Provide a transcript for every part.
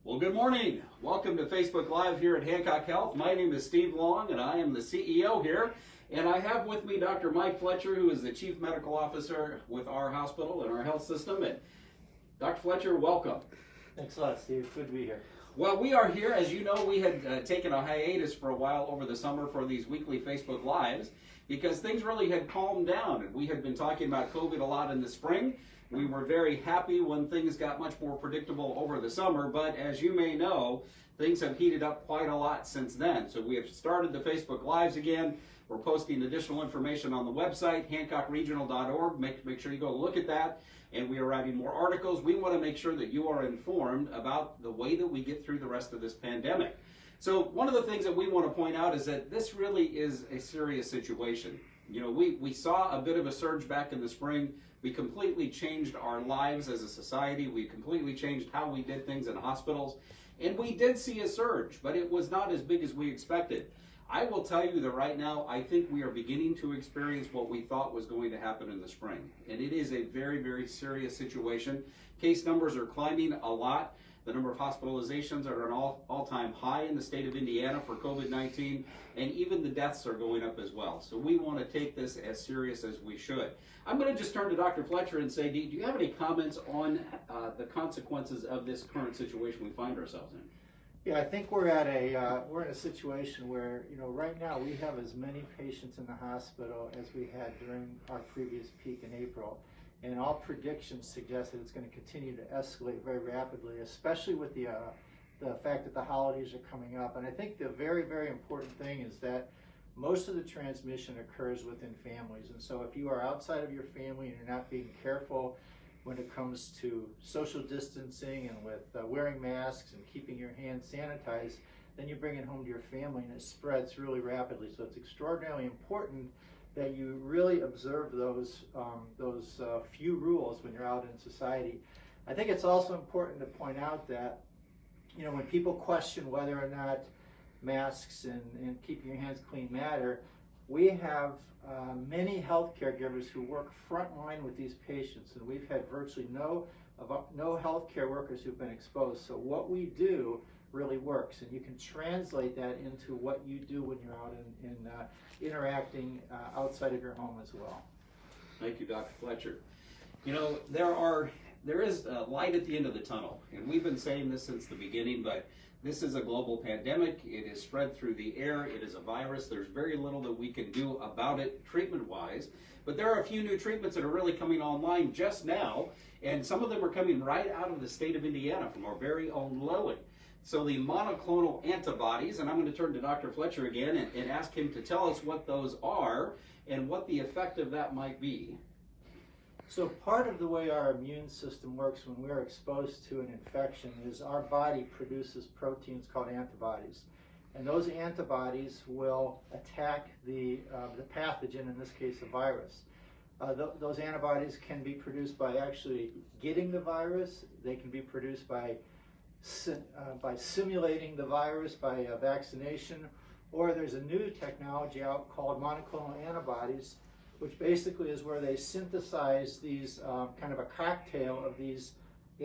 Well, good morning. Welcome to Facebook Live here at Hancock Health. My name is Steve Long, and I am the CEO here. And I have with me Dr. Mike Fletcher, who is the Chief Medical Officer with our hospital and our health system. And Dr. Fletcher, welcome. Thanks a lot, Steve. Good to be here. Well, we are here. As you know, we had taken a hiatus for a while over the summer for these weekly Facebook Lives because things really had calmed down. And we had been talking about COVID a lot in the spring. We were very happy when things got much more predictable over the summer, but as you may know, things have heated up quite a lot since then. So we have started the Facebook Lives again. We're posting additional information on the website, hancockregional.org. Make sure you go look at that. And we are writing more articles. We want to make sure that you are informed about the way that we get through the rest of this pandemic. So one of the things that we want to point out is that this really is a serious situation. You know, we saw a bit of a surge back in the spring. We completely changed our lives as a society. We completely changed how we did things in hospitals. And we did see a surge, but it was not as big as we expected. I will tell you that right now, I think we are beginning to experience what we thought was going to happen in the spring. And it is a very, very serious situation. Case numbers are climbing a lot. The number of hospitalizations are at an all-time high in the state of Indiana for COVID-19, and even the deaths are going up as well. So we want to take this as serious as we should. I'm going to just turn to Dr. Fletcher and say, do you have any comments on the consequences of this current situation we find ourselves in? Yeah, I think we're in a situation where, right now we have as many patients in the hospital as we had during our previous peak in April. And all predictions suggest that it's going to continue to escalate very rapidly, especially with the fact that the holidays are coming up. And I think the very, very important thing is that most of the transmission occurs within families. And so if you are outside of your family and you're not being careful when it comes to social distancing and with wearing masks and keeping your hands sanitized, then you bring it home to your family and it spreads really rapidly. So it's extraordinarily important that you really observe those few rules when you're out in society. I think it's also important to point out that, when people question whether or not masks and keeping your hands clean matter, we have many health caregivers who work frontline with these patients, and we've had virtually no health care workers who've been exposed. So what we do really works, and you can translate that into what you do when you're out in interacting outside of your home as well. Thank you, Dr. Fletcher. There is a light at the end of the tunnel, and we've been saying this since the beginning, but this is a global pandemic. It is spread through the air. It is a virus. There's very little that we can do about it treatment-wise, but there are a few new treatments that are really coming online just now, and some of them are coming right out of the state of Indiana from our very own Lilly. So the monoclonal antibodies, and I'm going to turn to Dr. Fletcher again and ask him to tell us what those are and what the effect of that might be. So part of the way our immune system works when we're exposed to an infection is our body produces proteins called antibodies. And those antibodies will attack the pathogen, in this case a virus. Those antibodies can be produced by actually getting the virus. They can be produced by simulating the virus by vaccination, or there's a new technology out called monoclonal antibodies, which basically is where they synthesize these kind of a cocktail of these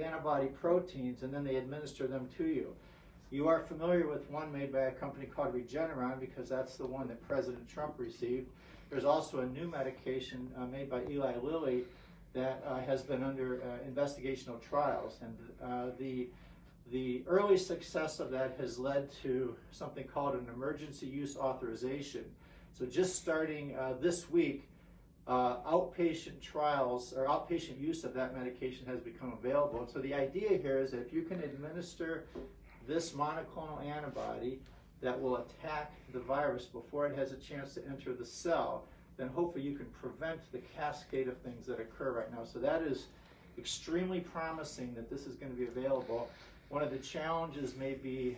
antibody proteins, and then they administer them to you. You are familiar with one made by a company called Regeneron because that's the one that President Trump received. There's also a new medication made by Eli Lilly that has been under investigational trials, and the early success of that has led to something called an emergency use authorization. So just starting this week, outpatient trials or outpatient use of that medication has become available. And so the idea here is that if you can administer this monoclonal antibody that will attack the virus before it has a chance to enter the cell, then hopefully you can prevent the cascade of things that occur right now. So that is extremely promising that this is going to be available. One of the challenges may be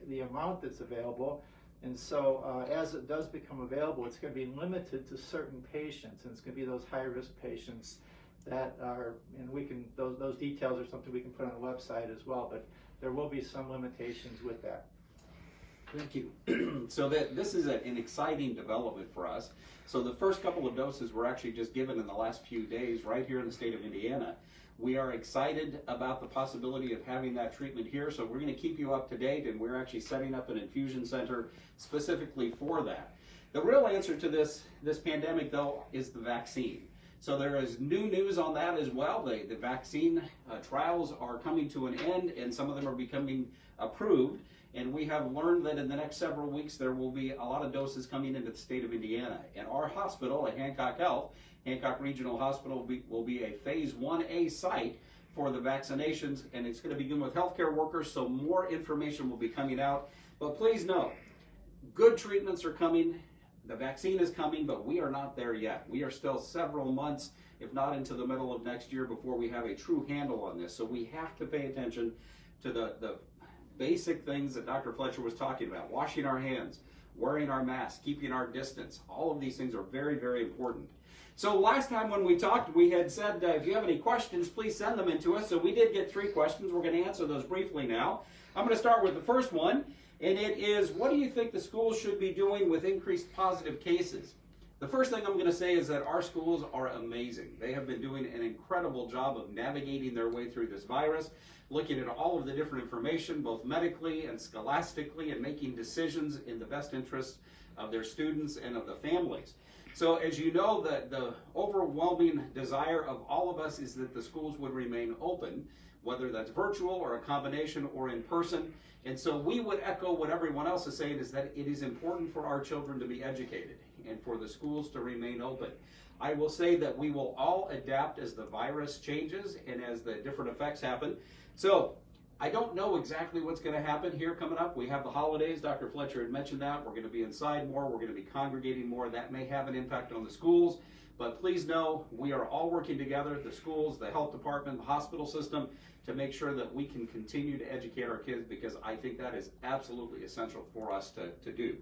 the amount that's available. And so as it does become available, it's going to be limited to certain patients, and it's going to be those high-risk patients that are, and those details are something we can put on the website as well, but there will be some limitations with that. Thank you. So this is an exciting development for us. So the first couple of doses were actually just given in the last few days right here in the state of Indiana. We are excited about the possibility of having that treatment here, so we're going to keep you up to date, and we're actually setting up an infusion center specifically for that. The real answer to this pandemic, though, is the vaccine. So there is new news on that as well. The vaccine trials are coming to an end, and some of them are becoming approved. And we have learned that in the next several weeks there will be a lot of doses coming into the state of Indiana. And our hospital at Hancock Health, Hancock Regional Hospital, will be a phase 1A site for the vaccinations, and it's going to begin with healthcare workers, so more information will be coming out. But please know, good treatments are coming. The vaccine is coming, but we are not there yet. We are still several months, if not into the middle of next year, before we have a true handle on this. So we have to pay attention to the basic things that Dr. Fletcher was talking about. Washing our hands, wearing our masks, keeping our distance. All of these things are very, very important. So last time when we talked, we had said, if you have any questions, please send them in to us. So we did get 3 questions. We're going to answer those briefly now. I'm going to start with the first one, and it is, what do you think the schools should be doing with increased positive cases? The first thing I'm going to say is that our schools are amazing. They have been doing an incredible job of navigating their way through this virus, looking at all of the different information, both medically and scholastically, and making decisions in the best interests of their students and of the families. So as you know, the overwhelming desire of all of us is that the schools would remain open, whether that's virtual or a combination or in person. And so we would echo what everyone else is saying, is that it is important for our children to be educated and for the schools to remain open. I will say that we will all adapt as the virus changes and as the different effects happen. So I don't know exactly what's going to happen here coming up. We have the holidays. Dr. Fletcher had mentioned that. We're going to be inside more. We're going to be congregating more. That may have an impact on the schools. But please know we are all working together, the schools, the health department, the hospital system, to make sure that we can continue to educate our kids, because I think that is absolutely essential for us to do.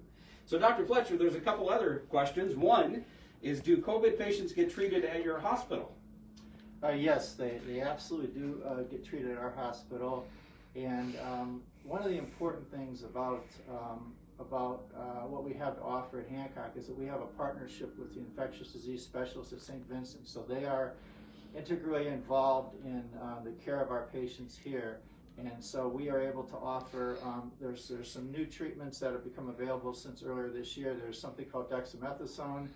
So Dr. Fletcher, there's a couple other questions. One is, do COVID patients get treated at your hospital? Yes, they absolutely do get treated at our hospital. And one of the important things about what we have to offer at Hancock is that we have a partnership with the infectious disease specialists at St. Vincent. So they are integrally involved in the care of our patients here. And so we are able to offer, there's some new treatments that have become available since earlier this year. There's something called dexamethasone,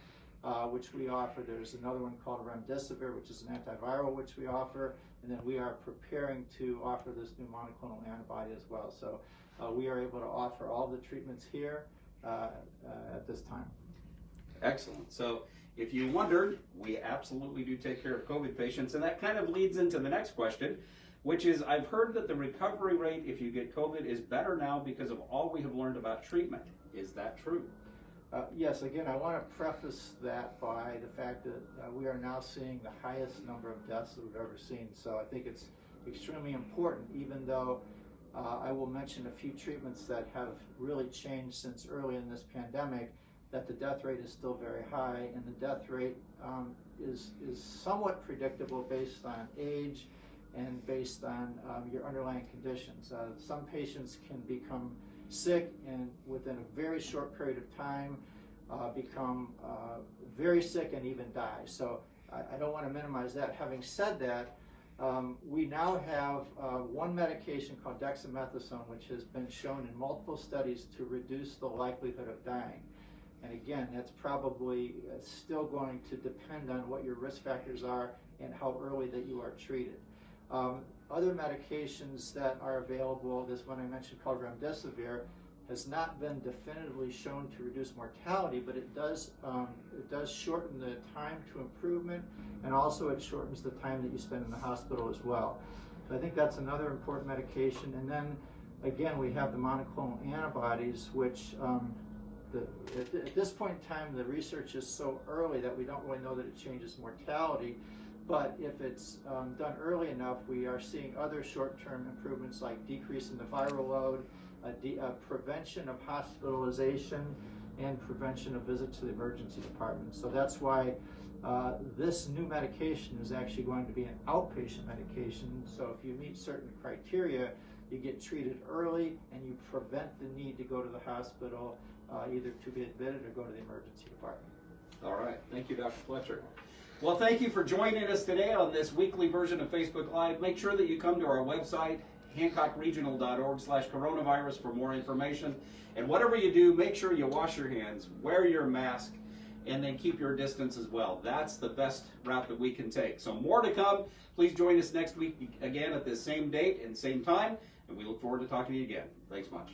which we offer. There's another one called remdesivir, which is an antiviral, which we offer. And then we are preparing to offer this new monoclonal antibody as well. So we are able to offer all the treatments here at this time. Excellent. So if you wondered, we absolutely do take care of COVID patients. And that kind of leads into the next question, which is, I've heard that the recovery rate if you get COVID is better now because of all we have learned about treatment. Is that true? Yes, again, I want to preface that by the fact that we are now seeing the highest number of deaths that we've ever seen. So I think it's extremely important, even though I will mention a few treatments that have really changed since early in this pandemic, that the death rate is still very high, and the death rate is somewhat predictable based on age and based on your underlying conditions. Some patients can become sick and within a very short period of time become very sick and even die. So I don't want to minimize that. Having said that, we now have one medication called dexamethasone, which has been shown in multiple studies to reduce the likelihood of dying. And again, that's probably still going to depend on what your risk factors are and how early that you are treated. Other medications that are available, this one I mentioned called remdesivir, has not been definitively shown to reduce mortality, but it does shorten the time to improvement, and also it shortens the time that you spend in the hospital as well. So I think that's another important medication. And then again, we have the monoclonal antibodies, which at this point in time, the research is so early that we don't really know that it changes mortality. But if it's done early enough, we are seeing other short-term improvements like decrease in the viral load, prevention of hospitalization, and prevention of visits to the emergency department. So that's why this new medication is actually going to be an outpatient medication. So if you meet certain criteria, you get treated early and you prevent the need to go to the hospital, either to be admitted or go to the emergency department. All right. Thank you, Dr. Fletcher. Well, thank you for joining us today on this weekly version of Facebook Live. Make sure that you come to our website, hancockregional.org/coronavirus, for more information. And whatever you do, make sure you wash your hands, wear your mask, and then keep your distance as well. That's the best route that we can take. So more to come. Please join us next week again at this same date and same time, and we look forward to talking to you again. Thanks much.